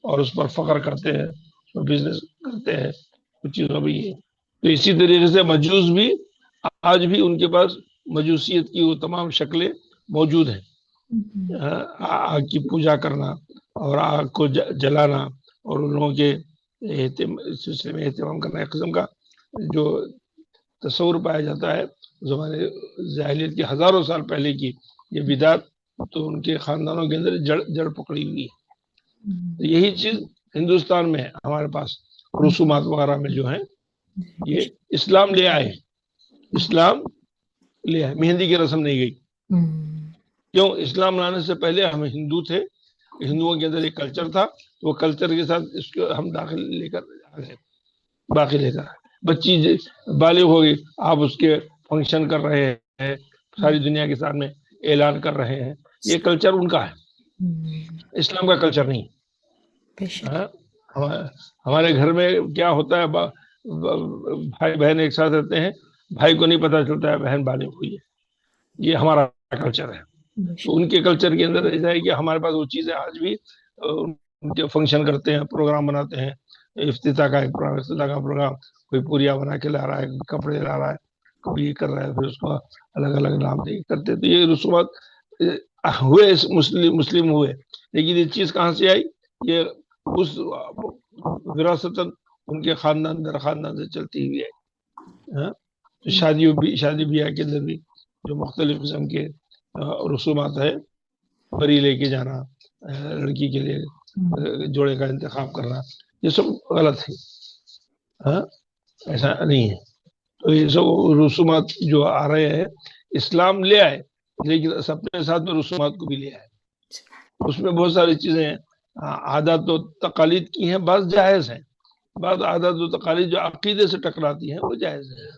اور اس پر فخر کرتے ہیں، بزنس کرتے ہیں کچھ چیزوں بھی. تو اسی طریقے سے مجوس بھی آج بھی ان کے پاس مجوسیت کی وہ تمام شکلیں موجود ہیں. آگ کی پوجا کرنا، اور آگ کو جلانا، اور ان لوگوں کے اس سلسلے میں اہتمام کرنا. ایک قسم کا جو تصور پایا جاتا ہے زمانے جاہلیت کے ہزاروں سال پہلے کی یہ بدعت تو ان کے خاندانوں کے اندر جڑ پکڑی ہوئی ہے. یہی چیز ہندوستان میں ہمارے پاس رسومات وغیرہ میں جو ہیں یہ اسلام لے آئے. اسلام لے آئے, مہندی کی رسم نہیں گئی. کیوں؟ اسلام لانے سے پہلے ہم ہندو تھے, ہندوؤں کے اندر ایک کلچر تھا, وہ کلچر کے ساتھ اس کو ہم داخل لے کر آ گئے. باقی لے کر بچی بالغ ہوگی, آپ اس کے فنکشن کر رہے ہیں, ساری دنیا کے سامنے اعلان کر رہے ہیں. یہ کلچر ان کا ہے, اسلام کا کلچر نہیں. ہمارے گھر میں کیا ہوتا ہے, بھائی بہن ایک ساتھ رہتے ہیں, بھائی کو نہیں پتا چلتا ہے بہن بالغ ہوئی ہے. یہ ہمارا کلچر ہے. تو ان کے کلچر کے اندر ایسا ہے کہ ہمارے پاس وہ چیزیں آج بھی ان کے فنکشن کرتے ہیں, پروگرام بناتے ہیں, افتتاح کا پروگرام, کوئی پوریا بنا کے لا رہا ہے, کپڑے لا رہا ہے, کوئی یہ کر رہا ہے, پھر اس کو الگ الگ نام دے کرتے. تو یہ رسومات ہوئے, مسلم ہوئے, لیکن یہ چیز کہاں سے آئی؟ یہ اس وراثتاً ان کے خاندان در خاندان سے چلتی ہوئی ہے. شادی بیاہ کے اندر بھی جو مختلف قسم کے رسومات ہے, بری لے کے جانا, لڑکی کے لیے جوڑے کا انتخاب کرنا, یہ سب غلط ہے. ایسا نہیں ہے. تو یہ سب رسومات جو آ رہے ہیں اسلام لے آئے, لیکن اپنے ساتھ میں رسومات کو بھی لے آئے. اس میں بہت ساری چیزیں ہیں, عادات و تقالید کی ہیں, بعض جائز ہیں, بعض عادات و تقالید جو عقیدے سے ٹکراتی ہیں وہ جائز ہیں.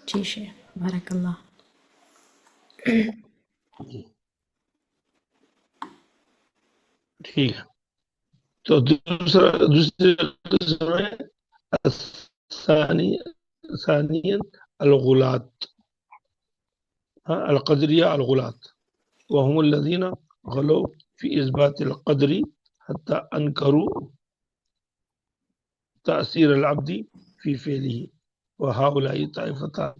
جی شیخ, بارک اللہ. ٹھیک ہے. تو دوسرے قسم ہے ثانیاً الغلات, القدریہ الغلات, وهم الذين غلوا في إثبات القدر حتى أنكروا تأثير العبد في فعله, وهؤلاء طائفتان.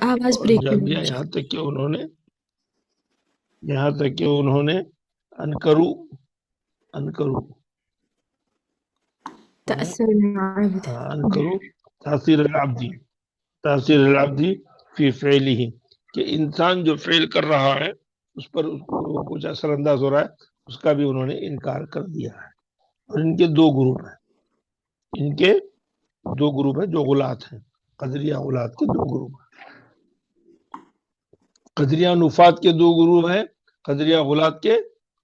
آواز بریک ہو رہی ہے. یہاں تک کہ انہوں نے انکرو تأثر العبد, انکرو تاثیر العبد فی فعله, کہ انسان جو فعل کر رہا ہے اس پر کچھ اثر انداز ہو رہا ہے, اس کا بھی انہوں نے انکار کر دیا ہے. اور ان کے دو گروپ ہیں, جو غلات ہیں, قدریہ غلات کے دو گروپ ہیں. قدریہ نفات کے دو گروپ ہیں, قدریہ غلات کے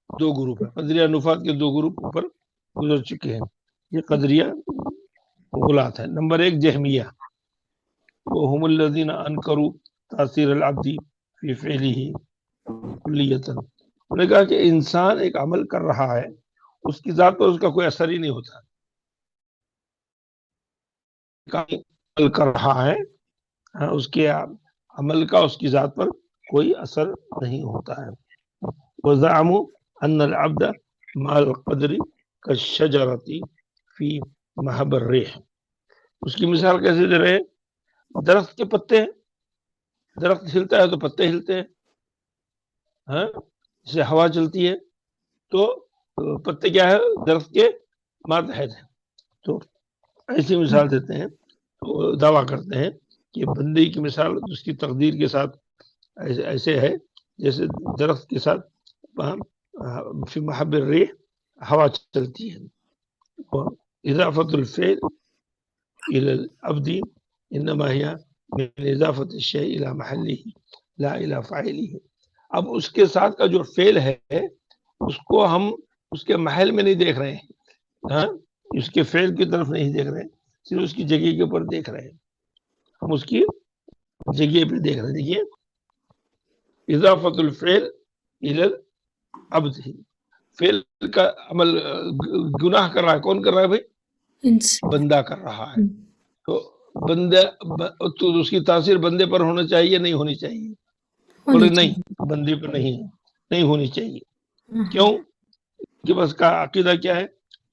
دو گروپ ہیں. قدریہ نفات کے دو گروپ اوپر گزر چکے ہیں. یہ قدریہ غلات ہیں. نمبر ایک جہمیہ, وهم الذين انکروا تاثیر العبد فی فعله کلیۃ. انہوں نے کہا کہ انسان ایک عمل کر رہا ہے, اس کی ذات پر اس کا کوئی اثر ہی نہیں ہوتا. عمل کر رہا ہے, اس کے عمل کا اس کی ذات پر کوئی اثر نہیں ہوتا ہے. وزعموا ان العبد مع القدر كالشجرة فی محب الريح. اس کی مثال کیسے دے رہے ہیں؟ درخت کے پتے ہیں, درخت ہلتا ہے تو پتے ہلتے ہیں, جسے ہوا چلتی ہے تو پتے کیا ہے, درخت کے ماتحت ہیں. تو ایسی مثال دیتے ہیں, تو دعویٰ کرتے ہیں کہ بندے کی مثال اس کی تقدیر کے ساتھ ایسے ہے جیسے درخت کے ساتھ فی محب الریح ہوا چلتی ہے. اضافت الفعل الى العبد انما هي من اضافت الشيء الى محله لا الى فاعله. اب اس کے ساتھ کا جو فعل ہے اس کو ہم اس کے محل میں نہیں دیکھ رہے ہیں, اس کے فعل کی طرف نہیں دیکھ رہے ہیں, صرف اس کی جگہ کے اوپر دیکھ رہے ہیں. ہم اس کی جگہ پہ دیکھ رہے ہیں. دیکھیے, اضافت الفعل الى العبد, فعل کا عمل گناہ کر رہا ہے, کون کر رہا ہے بھائی؟ بندہ کر رہا ہے. تو بندہ تو اس کی تاثیر بندے پر ہونا چاہیے, نہیں ہونی چاہیے؟ بولے نہیں, بندے پر نہیں ہونی چاہیے. کیوں؟ کہ بس کا عقیدہ کیا ہے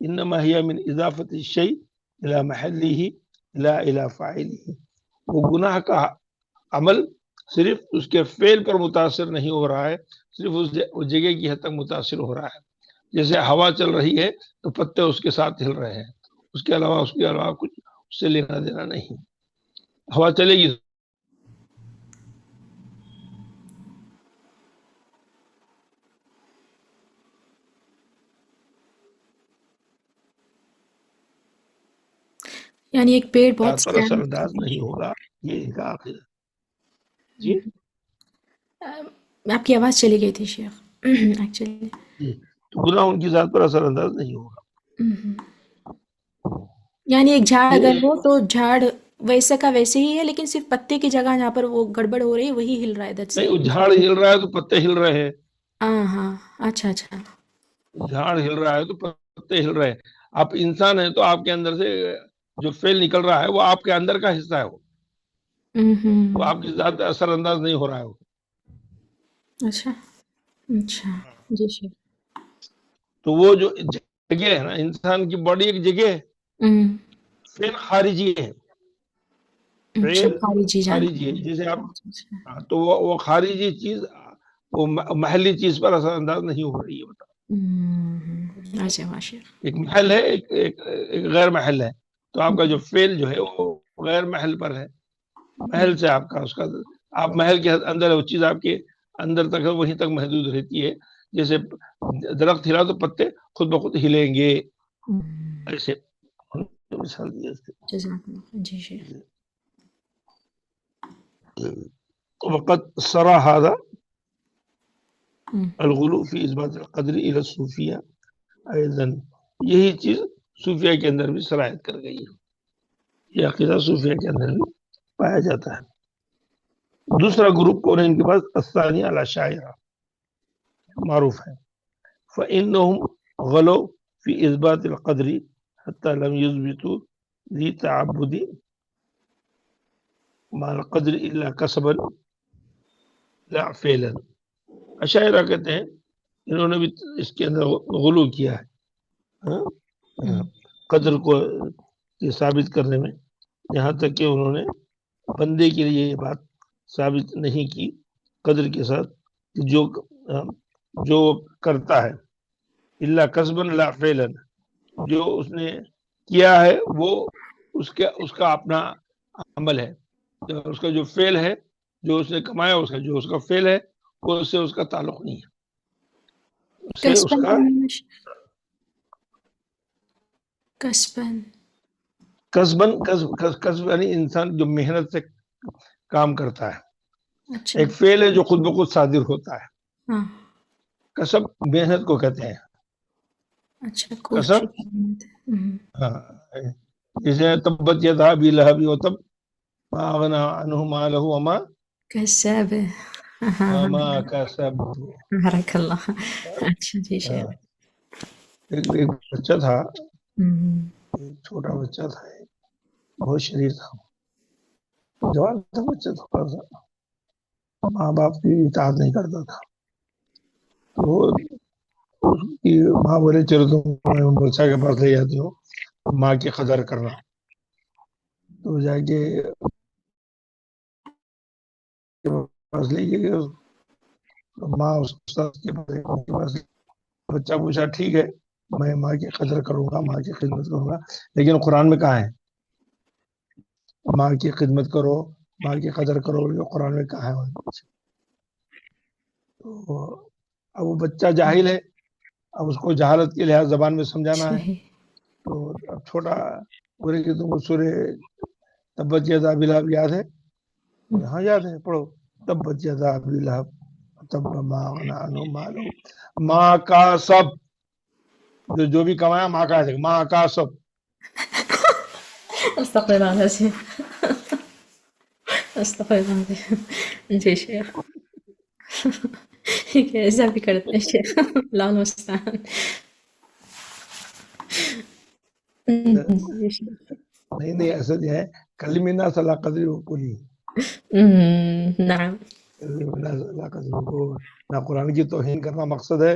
انما هي من اضافت الشيء الى محله لا الى فاعله. وہ گناہ کا عمل صرف اس کے فعل پر متاثر نہیں ہو رہا ہے، صرف اس جگہ کی حد تک متاثر ہو رہا ہے. جیسے ہوا چل رہی ہے تو پتے اس کے ساتھ ہل رہے ہیں، اس کے علاوہ کچھ اس سے لینا دینا نہیں. ہوا چلے گی یعنی ایک پیڑ بہت پر اثر انداز نہیں ہوگا، یہ ان کا عقیدہ. جی آپ کی آواز چلی گئی تھی شیخ ایکچولی. جی، تو گناہ ان کی ذات پر اثر انداز نہیں ہوگا. یعنی ایک جھاڑ اگر ہو تو جھاڑ ویسے کا ویسے ہی ہے، لیکن صرف پتے کی جگہ جہاں پر وہ گڑبڑ ہو رہی ہے وہی ہل رہا ہے. نہیں، وہ جھاڑ ہل رہا ہے تو پتے ہل رہے ہیں. ہاں اچھا جھاڑ ہل رہا ہے تو پتے ہل رہے ہیں. آپ انسان ہیں تو آپ کے اندر سے جو فعل نکل رہا ہے وہ آپ کے اندر کا حصہ ہے، وہ آپ کی ذات اثر انداز نہیں ہو رہا ہے. اچھا جی شیخ. تو وہ جو جگہ ہے نا، انسان کی باڈی ایک جگہ ہے، فعل خارجی ہے، فعل خارجی ہے. جیسے آپ تو وہ خارجی چیز وہ محلی چیز پر اثر انداز نہیں ہو رہی ہے. بتا ایک محل ہے، ایک غیر محل ہے، تو آپ کا جو فعل جو ہے وہ غیر محل پر ہے. محل سے آپ کا آپ محل کے اندر وہ چیز آپ کے اندر تک ہے، وہیں تک محدود رہتی ہے. جیسے درخت ہلا تو پتے خود بخود ہلیں گے، ایسے مثال دی. وقت سرا هذا الغلو فی اثبات القدر الى الصوفیہ ایضا، یہی چیز صوفیہ کے اندر بھی صلاحیت کر گئی ہے. یہ عقیدہ صوفیہ کے اندر بھی پایا جاتا ہے. دوسرا گروپ کون ہے ان کے پاس؟ الثانیہ الاشاعرہ، معروف ہے. فإنهم غلو فی اثبات القدر حتى لم يثبتوا ذی تعبد مع القدر الا کسبا لا فعلا. اشاعرہ کہتے ہیں انہوں نے بھی اس کے اندر غلو کیا ہے قدر کو ثابت کرنے میں، یہاں تک کہ انہوں نے بندے کے لیے یہ بات ثابت نہیں کی قدر کے ساتھ کہ جو کرتا ہے الا کسبا لا فعلا، جو اس نے کیا ہے وہ اس کا اپنا عمل ہے، اس کا جو فعل ہے، جو اس نے کمایا جو اس کا فعل ہے وہ اس سے اس کا تعلق نہیں ہے. کسب یعنی انسان جو محنت سے کام کرتا ہے. ایک فعل ہے جو خود بخود صادر ہوتا ہے. کسب محنت کو کہتے ہیں. کسب جیسے تبت یدا ابی لہب وتب ما اغنی عنہ مالہ وما کسب. بارک اللہ. اچھا جی شیخ. ایک بچہ تھا، چھوٹا بچہ تھا، بہت شریر تھا، جوان تھا بچہ، تھوڑا سا ماں باپ کی اطاعت نہیں کرتا تھا. ماں بولے چلو تم بچہ کے پاس لے جاتی ہو، ماں کی قدر کرنا. تو جا کے پاس لے گئے، ماں اس کے پاس بچہ پوچھا ٹھیک ہے میں ماں کی قدر کروں گا، ماں کی خدمت کروں گا، لیکن قرآن میں کہاں ہے ماں کی خدمت کرو، ماں کی قدر کرو؟ جو قرآن میں کہاں ہے؟ تو اب وہ بچہ جاہل ہے، اب اس کو جہالت کے لحاظ زبان میں سمجھانا ہے. تو اب چھوٹا بولے کہ تم کو سورہ تبت یدا ابی لہب یاد ہے؟ ہاں یاد ہے، پڑھو. تبت یدا ابی لہب تب ما اغنی عنہ مالہ، ماں کا سب، جو بھی کمایا ماں کا ہے، ماں کا سب. استغفر اللہ العظیم. استغفر اللہ. جی شیخ ایسا بھی کرتے ہیں شیخ، اللہ المستعان. نہیں ایسا جو ہے کلم الناس علی قدر عقولہ. نعم. نہ قرآن کی توہین کرنا مقصد ہے،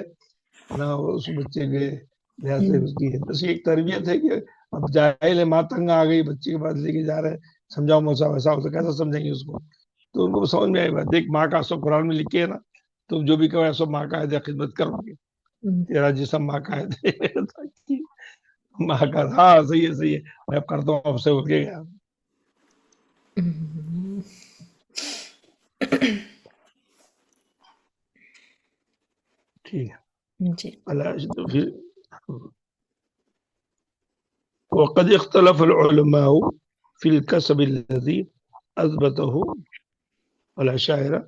نہ اس بچے کے لہٰذا اس کی بس ایک تربیت ہے کہ اب جاہل ہے، ماں تنگ آ گئی، بچے کے پاس لے کے جا رہے ہیں، سمجھاؤ موسا ویسا ہو تو کیسا سمجھیں گے اس کو؟ تو ان کو سمجھ میں آئے گا، دیکھ ماں کا سب قرآن میں لکھے ہے نا، تم جو بھی کہو سب ماں کا ہے، خدمت کرو گے، تیرا جسم ماں کا ہے، ماں کا، ہاں صحیح ہے صحیح ہے، میں اب کرتا ہوں اب سے اٹھ کے گیا. ٹھیک ہے جی پھر وقد اختلف العلماء في الكسب الذي أثبته الأشاعرة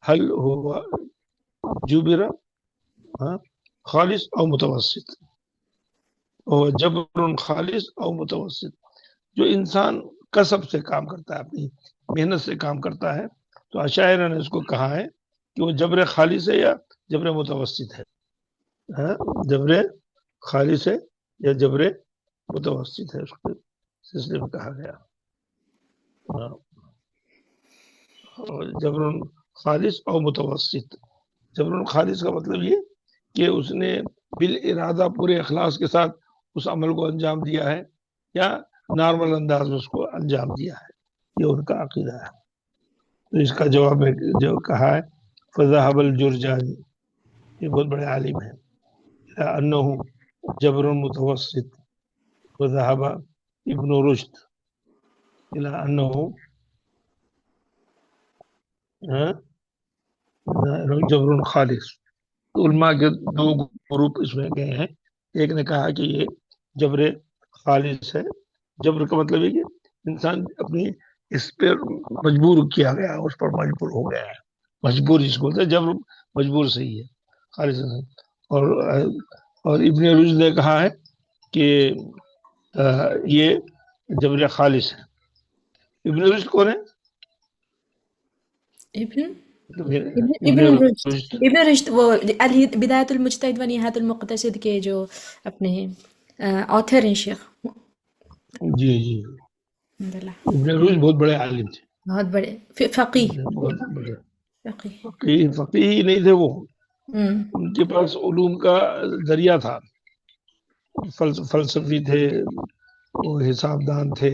هل هو جبر خالص أو متوسط، هو جبر خالص أو متوسط. جو انسان کسب سے کام کرتا ہے، اپنی محنت سے کام کرتا ہے، تو اشاعرہ نے اس کو کہا ہے کہ وہ جبر خالص ہے یا جبر متوسط ہے. جبر خالص ہے یا جبر متوسط ہے، اس کے سلسلے میں کہا گیا. جبر خالص اور متوسط. جبر خالص کا مطلب یہ کہ اس نے بالارادہ پورے اخلاص کے ساتھ اس عمل کو انجام دیا ہے، یا نارمل انداز میں اس کو انجام دیا ہے، یہ ان کا عقیدہ ہے. تو اس کا جواب میں جو کہا ہے فذهب الجرجاني، یہ بہت بڑے عالم ہیں، انه جبر متوسط، وذهب ابن رشد الى انه جبر خالص. علماء کے دو گروپ اس میں گئے ہیں، ایک نے کہا کہ یہ جبر خالص ہے. جبر کا مطلب ہے کہ انسان اپنی اس پہ مجبور کیا گیا، اس پر مجبور ہو گیا ہے، مجبور جس کو بولتے ہیں جبر، مجبور صحیح ہے، خالص نہیں. اور ابن رشد نے کہا ہے کہ یہ جبر خالص ہے. ابن رشد کون ہے؟ ابن رشد. ابن رشد وہ بدایت المجتہد و نہایت المقتصد کے جو اپنے آتھر ہیں شیخ. جی جی، ابن رشد بہت بڑے عالم تھے، بہت بڑے فقیہ. بہت بڑے فقیہ نہیں تھے وہ، ان کے پاس علوم کا ذریعہ تھا، فلسفی تھے، وہ حساب دان تھے،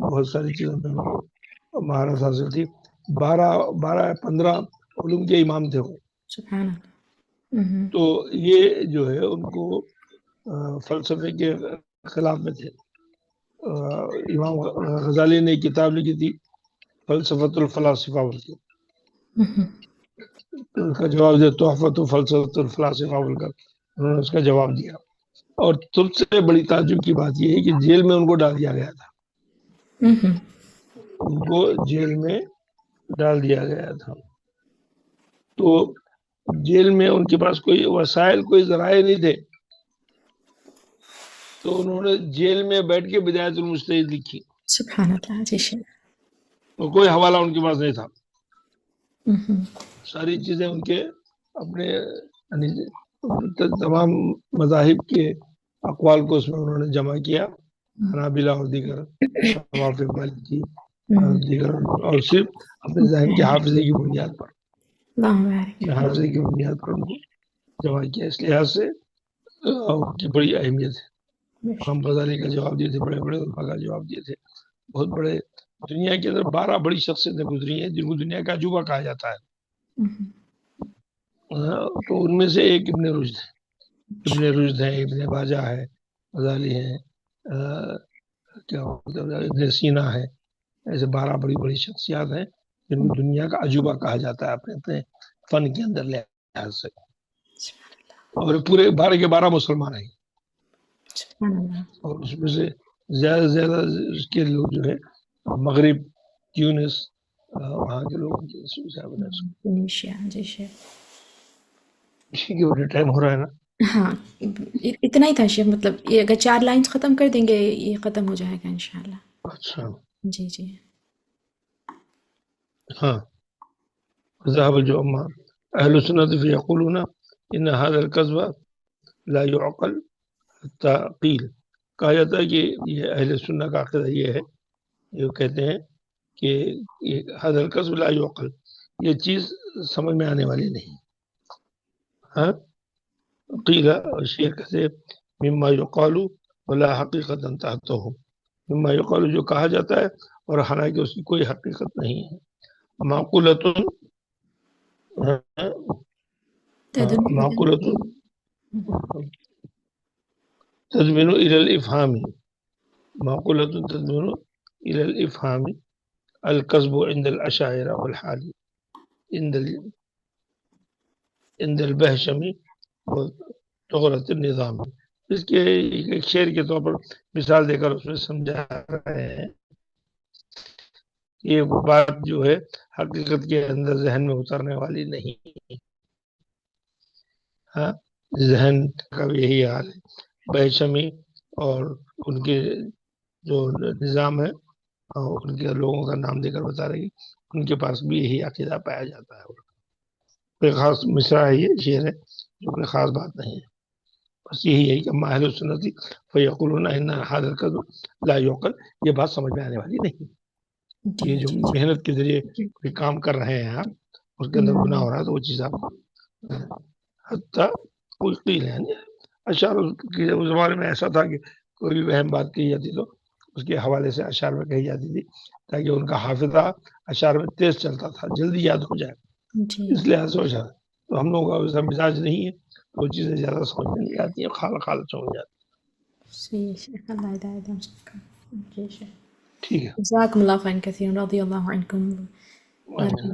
بہت ساری چیزوں میں مہارت حاصل تھی. 12-15 علوم کے امام تھے وہ. سبحان اللہ. تو یہ جو ہے ان کو فلسفے کے خلاف میں تھے. امام غزالی نے کتاب لکھی تھی فلسفۃ الفلاسفہ، بول کے اس کا جواب دیا تحفۃ فلسفۃ الفلاسفہ بول کر انہوں نے اس کا جواب دیا. اور سب سے بڑی تعجب کی بات یہ ہے کہ جیل میں ان کو ڈال دیا گیا تھا، ان کو جیل میں ڈال دیا گیا تھا. تو جیل میں ان کے پاس کوئی وسائل، کوئی ذرائع نہیں تھے، تو انہوں نے جیل میں بیٹھ کے بدایت المجتہد لکھی. سبحان اللہ. جی اور کوئی حوالہ ان کے پاس نہیں تھا، ساری چیزیں ان کے اپنے تمام مذاہب کے اقوال کو اس میں انہوں نے جمع کیا، حنابلہ اور دیگر موافق مالکی دیگر، اور صرف اپنے ذہن کے حافظے کی بنیاد پر، حافظے کی بنیاد پر ان کو جمع کیا. اس لحاظ سے ان کی بڑی اہمیت ہے. امام غزالی کا جواب دیے تھے، بڑے بڑے علماء کا جواب دیے تھے، بہت بڑے. دنیا کے اندر 12 بڑی شخصیتیں گزری ہیں جن کو دنیا کا عجوبہ کہا جاتا ہے. تو ان میں سے ایک ابن رشد ہے. ابن رشد ہے، ابن باجہ ہے، غزالی ہے، کیا ابن سینا ہے. ایسے 12 بڑی بڑی شخصیات ہیں جن کو دنیا کا عجوبہ کہا جاتا ہے اپنے اپنے فن کے اندر لحاظ سے. اور پورے 12 کے 12 مسلمان ہیں، اور اس میں سے زیادہ سے زیادہ اس کے لوگ جو ہے مغرب، تیونس، وہاں کے لوگ. اسی کے وجہ ٹائم ہو رہا ہے نا. ہاں اتنا ہی تھا شیخ، مطلب یہ اگر 4 لائنز ختم کر دیں گے یہ ختم ہو جائے گا انشاءاللہ. اچھا جی ہاں. ذهب الجماعة أهل السنة فيقولون إن هذا الكذب لا يعقل حتى قيل. کہا جاتا ہے کہ یہ اہل سنہ کا عقیدہ یہ ہے، یہ کہتے ہیں کہ هذا الكذب لا يعقل، یہ چیز سمجھ میں آنے والی نہیں. ہاں قیل شیخ کہتے مما یقال ولا حقیقت تحتہ، مما یقال جو کہا جاتا ہے اور حالانکہ اس کی کوئی حقیقت نہیں ہے. معقولۃ معقولۃ تضمن الى الافہام، معقولۃ تضمن الى الافہام الکذب عند الاشاعرہ والحال عند البہشمی وطغرۃ النظام. اس کے ایک شعر کے طور پر مثال دے کر اس میں سمجھا رہے ہیں یہ بات جو ہے حقیقت کے اندر ذہن میں اترنے والی نہیں. ہاں ذہن کا بھی یہی حال ہے. بہشمی اور ان کے جو نظام ہے اور ان کے لوگوں کا نام دے کر بتا رہی ان کے پاس بھی یہی عقیدہ پایا جاتا ہے. کوئی خاص مصرع ہے یہ شعر ہے جو کوئی خاص بات نہیں ہے، بس یہی ہے کہ اہل السنت فیقولون ان ھذا الکذب لا یعقل، یہ بات سمجھ میں آنے والی نہیں. یہ جو محنت کے ذریعے کوئی کام کر رہے ہیں آپ اس کے اندر گناہ ہو رہا ہے تو وہ چیز آپ حتیٰ کوئی قیل ہے اشعار کے زمانے میں ایسا تھا کہ کوئی بھی اہم بات کہی جاتی تو اس کے حوالے سے اشعار میں کہی جاتی تھی تاکہ ان کا حافظہ اشعار میں تیز چلتا تھا، جلدی یاد ہو جائے. اس لحاظ سے سوچا تو ہم لوگوں کا ویسا مزاج نہیں ہے، وہ چیزیں زیادہ سمجھ میں نہیں آتی ہیں، خال سمجھ جاتی. ٹھیک ہے. جزاكم الله خيرا كثيرا، رضي الله عنكم. آمین.